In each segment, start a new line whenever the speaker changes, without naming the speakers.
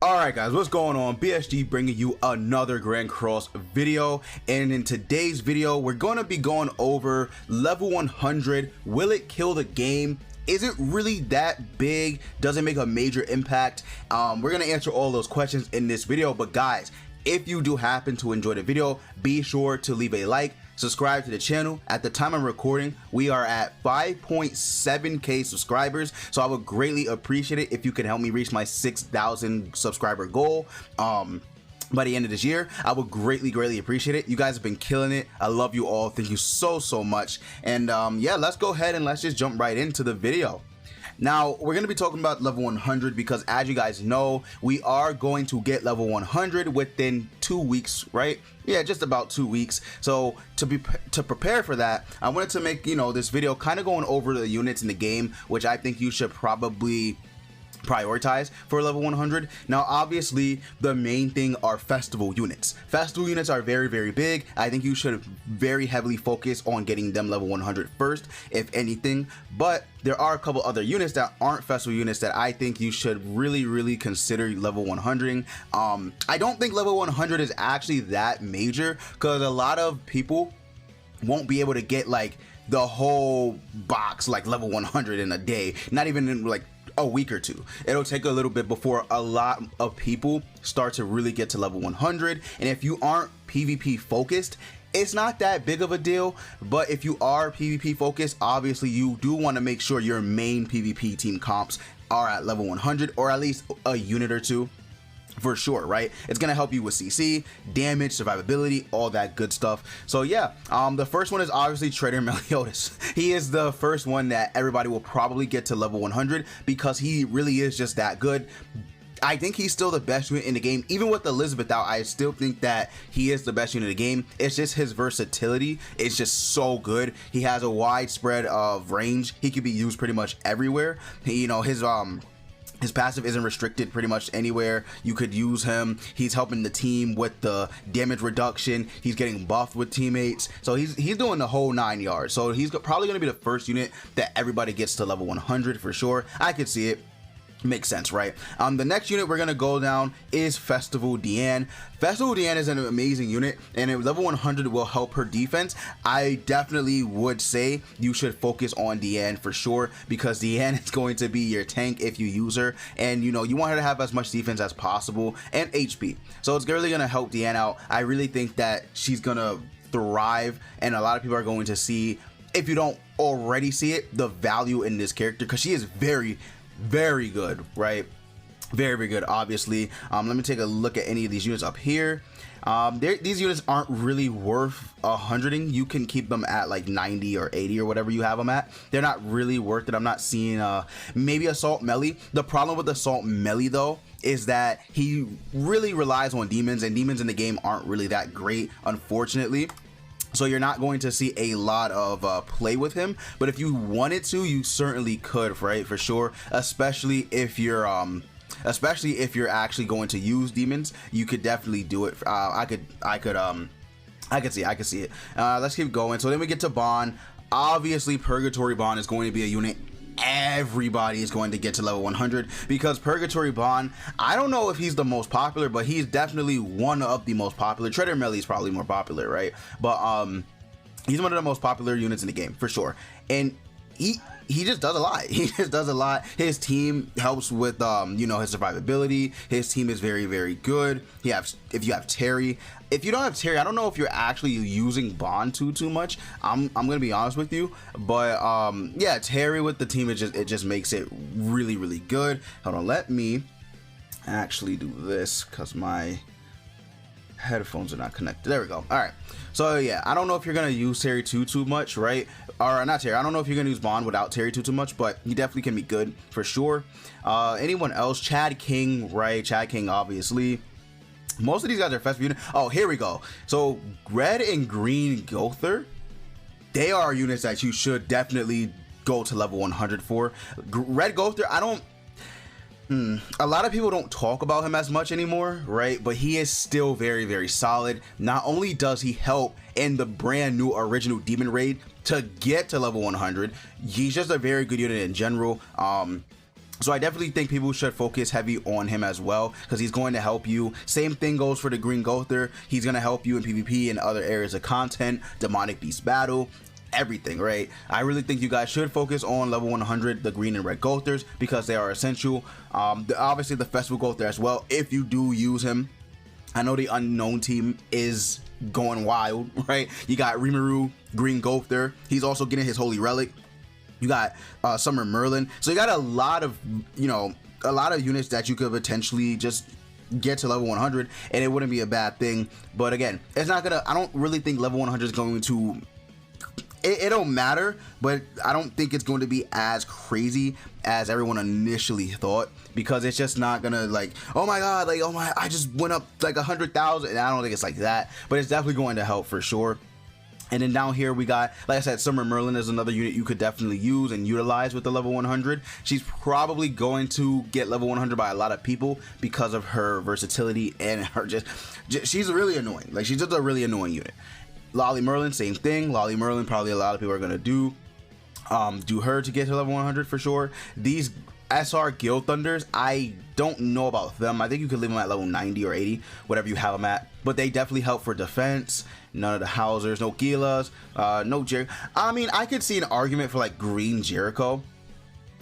Alright guys, what's going on? BSG bringing you another Grand Cross video, and in today's video we're going to be going over level 100. Will it kill the game? Is it really that big? Does it make a major impact? We're going to answer all those questions in this video, but guys, if you do happen to enjoy the video, be sure to leave a like, subscribe to the channel. At the time I'm recording, we are at 5.7k subscribers, so I would greatly appreciate it if you could help me reach my 6,000 subscriber goal by the end of this year. I would greatly appreciate it. You guys have been killing it. I love you all. Thank you so much. And yeah, let's go ahead and let's just jump right into the video. Now, we're going to be talking about level 100 because, as you guys know, we are going to get level 100 within 2 weeks, right? Yeah, just about 2 weeks. So to prepare for that, I wanted to make, this video kind of going over the units in the game, which I think you should probably prioritize for level 100. Now obviously the main thing are festival units. Festival units are very big. I think you should very heavily focus on getting them level 100 first, if anything, but there are a couple other units that aren't festival units that I think you should really consider level 100ing. I don't think level 100 is actually that major because a lot of people won't be able to get like the whole box like level 100 in a day, not even in like a week or two. It'll take a little bit before a lot of people start to really get to level 100. And if you aren't PvP focused, it's not that big of a deal. But if you are PvP focused, obviously you do want to make sure your main PvP team comps are at level 100, or at least a unit or two for sure, right? It's gonna help you with CC, damage, survivability, all that good stuff. So yeah, the first one is obviously Trader Meliodas. He is the first one that everybody will probably get to level 100 because he really is just that good. I think he's still the best unit in the game. Even with Elizabeth out, I still think that he is the best unit in the game. It's just his versatility is just so good. He has a wide spread of range. He can be used pretty much everywhere. His passive isn't restricted pretty much anywhere. You could use him. He's helping the team with the damage reduction. He's getting buffed with teammates. So he's doing the whole 9 yards. So he's probably going to be the first unit that everybody gets to level 100 for sure. I could see it. Makes sense, right? The next unit we're gonna go down is Festival Deanne. Festival Deanne is an amazing unit, and at level 100 will help her defense. I definitely would say you should focus on Deanne for sure, because Deanne is going to be your tank if you use her, and you want her to have as much defense as possible and HP. So it's really gonna help Deanne out. I really think that she's gonna thrive, and a lot of people are going to see, if you don't already see it, the value in this character, because she is very good, right? Very good, obviously. Let me take a look at any of these units up here. These units aren't really worth 100ing. You can keep them at like 90 or 80 or whatever you have them at. They're not really worth it. I'm not seeing maybe Assault Melee. The problem with Assault Melee though is that he really relies on demons, and demons in the game aren't really that great, unfortunately. So you're not going to see a lot of play with him, but if you wanted to, you certainly could, right? For sure, especially if you're actually going to use demons, you could definitely do it. I could see it. Let's keep going. So then we get to Bond. Obviously, Purgatory Bond is going to be a unit everybody is going to get to level 100 because Purgatory Bond, I don't know if he's the most popular, but he's definitely one of the most popular. Trader Melee is probably more popular, right? But he's one of the most popular units in the game for sure, and he just does a lot. He just does a lot. His team helps with his survivability. His team is very good. If you have Terry. If you don't have Terry, I don't know if you're actually using Bond too much. I'm gonna be honest with you, but yeah, Terry with the team, it just makes it really good. Hold on, let me actually do this because my headphones are not connected. There we go. All right, so yeah, I don't know if you're gonna use Terry too much, right? Or not Terry. I don't know if you're gonna use Bond without Terry too much, but he definitely can be good for sure. Anyone else? Chad King, right? Chad King, obviously. Most of these guys are festival units. Oh, here we go. So Red and Green Gother, they are units that you should definitely go to level 100 for. Red Gother, a lot of people don't talk about him as much anymore, right? But he is still very solid. Not only does he help in the brand new original Demon Raid to get to level 100, he's just a very good unit in general. So I definitely think people should focus heavy on him as well, because he's going to help you. Same thing goes for the Green Gother. He's going to help you in PvP and other areas of content, Demonic Beast Battle, everything, right? I really think you guys should focus on level 100, the Green and Red Gothers, because they are essential. Obviously the Festival Gother as well, if you do use him. I know the Unknown team is going wild, right? You got Rimuru, Green Gother. He's also getting his Holy Relic. You got Summer Merlin. So you got a lot of, a lot of units that you could potentially just get to level 100, and it wouldn't be a bad thing. But again, it's not gonna, I don't really think level 100 is going to, it don't matter, but I don't think it's going to be as crazy as everyone initially thought, because it's just not gonna like, oh my god, like, oh my, I just went up like 100,000, and I don't think it's like that, but it's definitely going to help for sure. And then down here we got, like I said, Summer Merlin is another unit you could definitely use and utilize with the level 100. She's probably going to get level 100 by a lot of people because of her versatility and her just she's really annoying. Like, she's just a really annoying unit. Lolly Merlin, same thing. Lolly Merlin, probably a lot of people are gonna do her to get to level 100 for sure. These SR Guild Thunders, I don't know about them. I think you could leave them at level 90 or 80, whatever you have them at, but they definitely help for defense. None of the Housers, no Gilas, no Jericho. I mean, I could see an argument for like Green Jericho.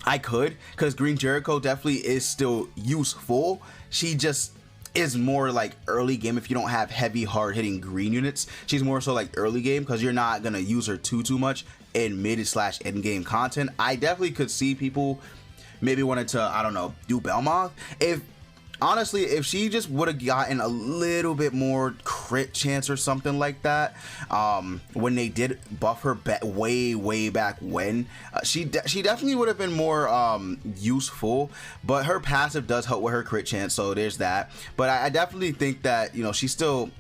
I could, because Green Jericho definitely is still useful. She just is more like early game if you don't have heavy hard hitting green units. She's more so like early game, because you're not gonna use her too much in mid/end game content. I definitely could see people maybe wanted to, I don't know, do Belmoth. Honestly, if she just would have gotten a little bit more crit chance or something like that, when they did buff her way back when, she definitely would have been more useful. But her passive does help with her crit chance, so there's that. But I definitely think that, she's still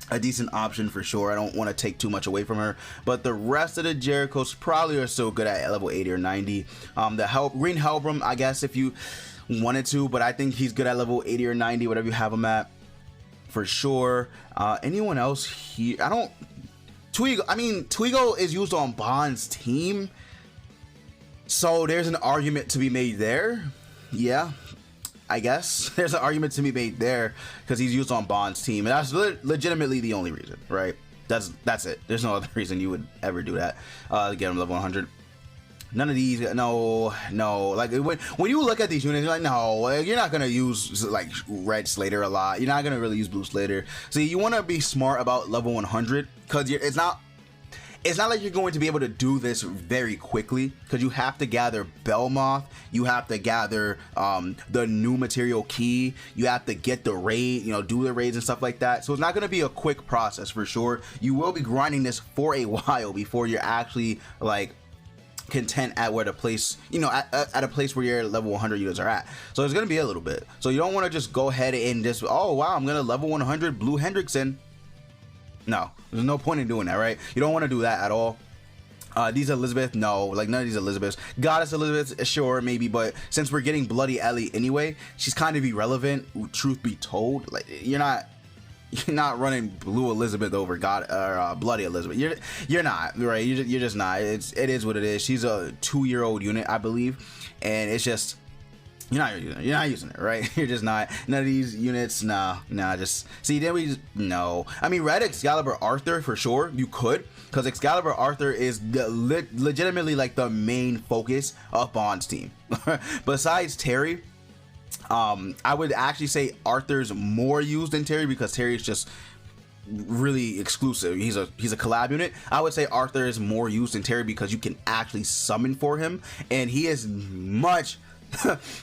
a decent option for sure. I don't want to take too much away from her, but the rest of the Jerichos probably are still good at level 80 or 90. The Green Helbram, I guess if you wanted to, but I think he's good at level 80 or 90, whatever you have him at, for sure. Anyone else here? Twigo, I mean, Twigo is used on Bond's team, so there's an argument to be made there. Yeah, I guess there's an argument to be made there, because he's used on Bond's team, and that's legitimately the only reason, right? That's it. There's no other reason you would ever do that to get him level 100. None of these, no. Like, when you look at these units, you're like, no, you're not gonna use like Red Slater a lot. You're not gonna really use Blue Slater. So you want to be smart about level 100, because it's not like you're going to be able to do this very quickly, because you have to gather Belmoth, you have to gather the new material key, you have to get the raid, do the raids and stuff like that. So it's not going to be a quick process for sure. You will be grinding this for a while before you're actually like content at where the place, at a place where your level 100 units are at. So it's going to be a little bit. So you don't want to just go ahead and just, oh wow, I'm going to level 100 Blue Hendrickson. No, there's no point in doing that, right? You don't want to do that at all. These Elizabeth, no, like none of these Elizabeths. Goddess Elizabeth, sure, maybe, but since we're getting Bloody Ellie anyway, she's kind of irrelevant, truth be told. Like, you're not running Blue Elizabeth over Bloody Elizabeth. You're not, right? You're just not. It is what it is. She's a 2-year-old unit, I believe, and it's just, you're not using it, right? You're just not. None of these units, nah. Just see, then we just, no. I mean, Red Excalibur Arthur for sure. You could, because Excalibur Arthur is legitimately like the main focus of Bond's team. Besides Terry, I would actually say Arthur's more used than Terry, because Terry is just really exclusive. He's a collab unit. I would say Arthur is more used than Terry, because you can actually summon for him, and he is much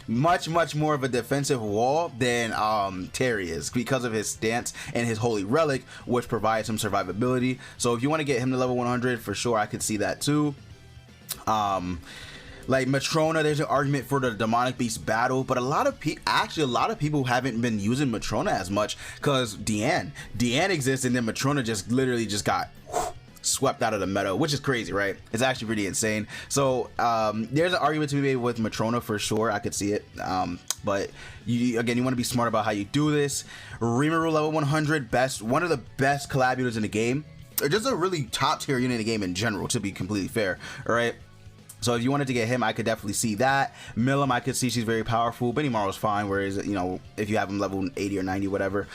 more of a defensive wall than Terry is, because of his stance and his Holy Relic, which provides him survivability. So if you want to get him to level 100, for sure, I could see that too. Like Matrona, there's an argument for the Demonic Beast Battle, but a lot of people haven't been using Matrona as much, because Deanne exists, and then Matrona just literally just got swept out of the meta, which is crazy, right? It's actually pretty insane. So there's an argument to be made with Matrona for sure. I could see it, but you want to be smart about how you do this. Rimuru level 100, one of the best collab units in the game, or just a really top tier unit in the game in general, to be completely fair. All right. So if you wanted to get him, I could definitely see that. Milim, I could see she's very powerful. Benimaru's fine, whereas, you know, if you have him level 80 or 90, whatever.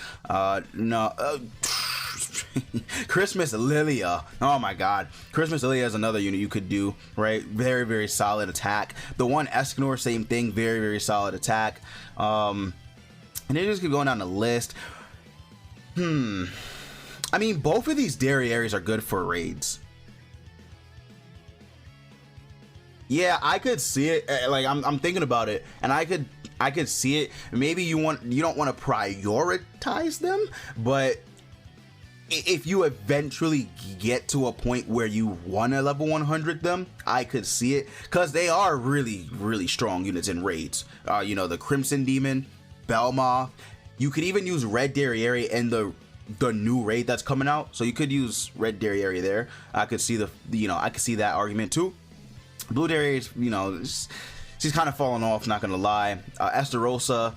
Christmas Lilia. Oh my god. Christmas Lilia is another unit you could do, right? Very, very solid attack. The one Escanor, same thing. Very, very solid attack. And then just keep going down the list. I mean, both of these Derrieres are good for raids. Yeah, I could see it. Like I'm thinking about it, and I could see it. Maybe you don't want to prioritize them, but if you eventually get to a point where you want to level 100 them, I could see it, because they are really, really strong units in raids. You know, the Crimson Demon, Belmoth. You could even use Red Derriere in the new raid that's coming out, so you could use Red Derriere there. I could see I could see that argument too. Blue Derriere, you know, she's kind of falling off, not gonna lie. Estarossa,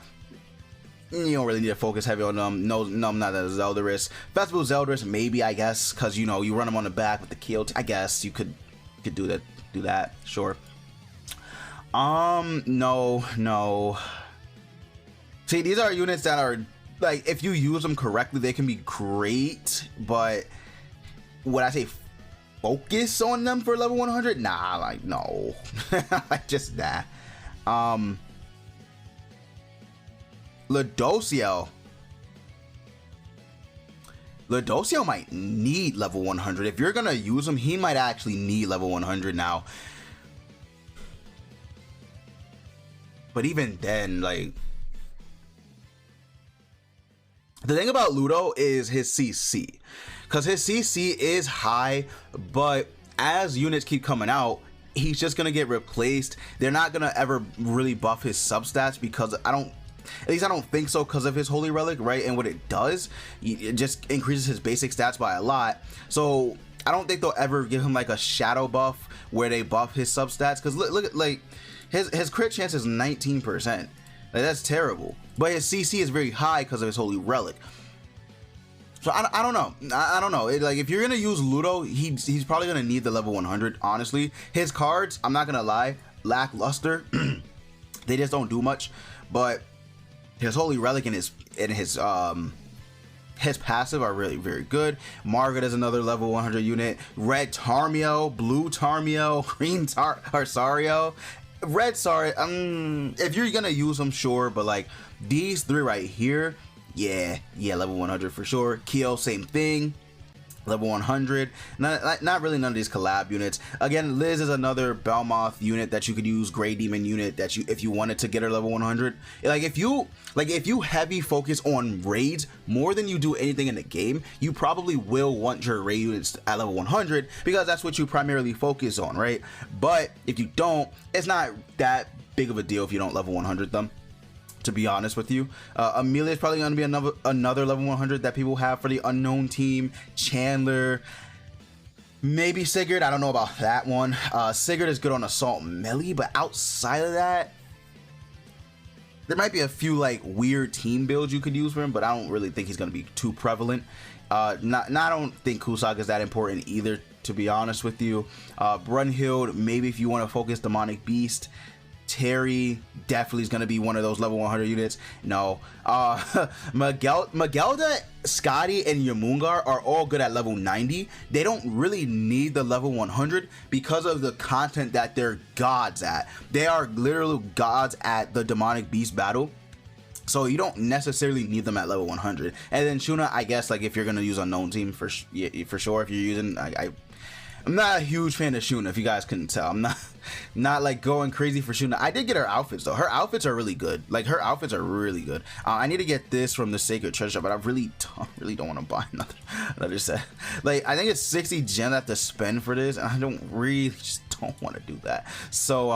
you don't really need to focus heavy on them. No, I'm not a Zeldris. Festival Zeldris, maybe, I guess, because, you know, you run them on the back with the kill. I guess you could do that, sure. No. See, these are units that are, like, if you use them correctly, they can be great, but would I say focus on them for level 100? Nah, like, no. Like, just that. Ladociel might need level 100. If you're gonna use him, he might actually need level 100 now. But even then, like, the thing about Ludo is his CC, because his CC is high, but as units keep coming out, he's just gonna get replaced. They're not gonna ever really buff his substats, because at least I don't think so, because of his Holy Relic, right? And what it does, it just increases his basic stats by a lot. So I don't think they'll ever give him like a shadow buff where they buff his substats, because look at, like, his crit chance is 19%. Like, that's terrible. But his CC is very high because of his Holy Relic. So I don't know. I don't know. Like, if you're gonna use Ludo, he's probably gonna need the level 100. Honestly, his cards, I'm not gonna lie, lackluster. They just don't do much. But his Holy Relic and his passive are really very good. Margaret is another level 100 unit. Red Tarmio, Blue Tarmio, Green Sario. Red Sario, if you're gonna use them, sure, but like these three right here, yeah, level 100 for sure. Kyo, same thing, level 100. Not really none of these collab units. Again, Liz is another Belmoth unit that you could use, Grey Demon unit that if you wanted to get her level 100. Like, if you heavy focus on raids more than you do anything in the game, you probably will want your raid units at level 100, because that's what you primarily focus on, right? But if you don't, it's not that big of a deal if you don't level 100 them, to be honest with you. Amelia is probably going to be another level 100 that people have for the unknown team. Chandler, maybe Sigurd. I don't know about that one. Sigurd is good on assault melee, but outside of that, there might be a few like weird team builds you could use for him, but I don't really think he's going to be too prevalent. I don't think Kusak is that important either, to be honest with you. Brunhild, maybe if you want to focus Demonic Beast. Terry definitely is going to be one of those level 100 units. No. Magelda, Scotty, and Yamungar are all good at level 90. They don't really need the level 100 because of the content that they're gods at. They are literally gods at the Demonic Beast battle. So you don't necessarily need them at level 100. And then Shuna, I guess, like, if you're going to use unknown team, for sure. If you're using, I'm not a huge fan of Shuna, if you guys couldn't tell. I'm not like going crazy for Shuna. I did get her outfits though. Her outfits are really good. Like, her outfits are really good. I need to get this from the Sacred Treasure, but I really don't want to buy another set. Like, I think it's 60 gems I have to spend for this, and I just don't want to do that. So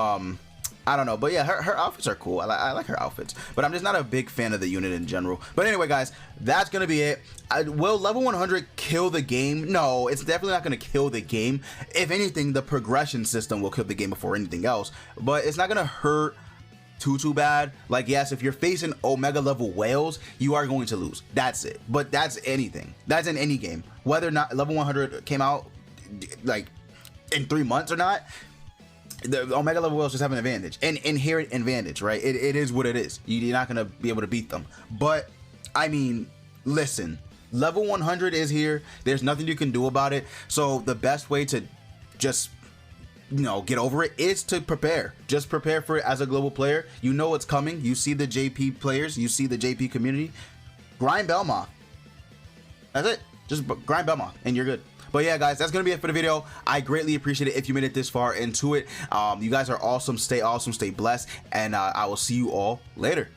I don't know, but yeah, her outfits are cool. I like her outfits, but I'm just not a big fan of the unit in general. But anyway, guys, that's gonna be it. Will level 100 kill the game? No, it's definitely not gonna kill the game. If anything, the progression system will kill the game before anything else, but it's not gonna hurt too bad. Like, yes, if you're facing Omega level whales, you are going to lose. That's it. But that's anything. That's in any game. Whether or not level 100 came out like in 3 months or not, the Omega level whales just have an advantage, an inherent advantage, right? It is what it is. You're not gonna be able to beat them. But I mean, listen, level 100 is here. There's nothing you can do about it. So the best way to just, you know, get over it is to prepare. Just prepare for it as a global player. You know what's coming. You see the JP players. You see the JP community. Grind Belmont. That's it. Just grind Belmont and you're good. But yeah, guys, that's gonna be it for the video. I greatly appreciate it if you made it this far into it. You guys are awesome. Stay blessed, and I will see you all later.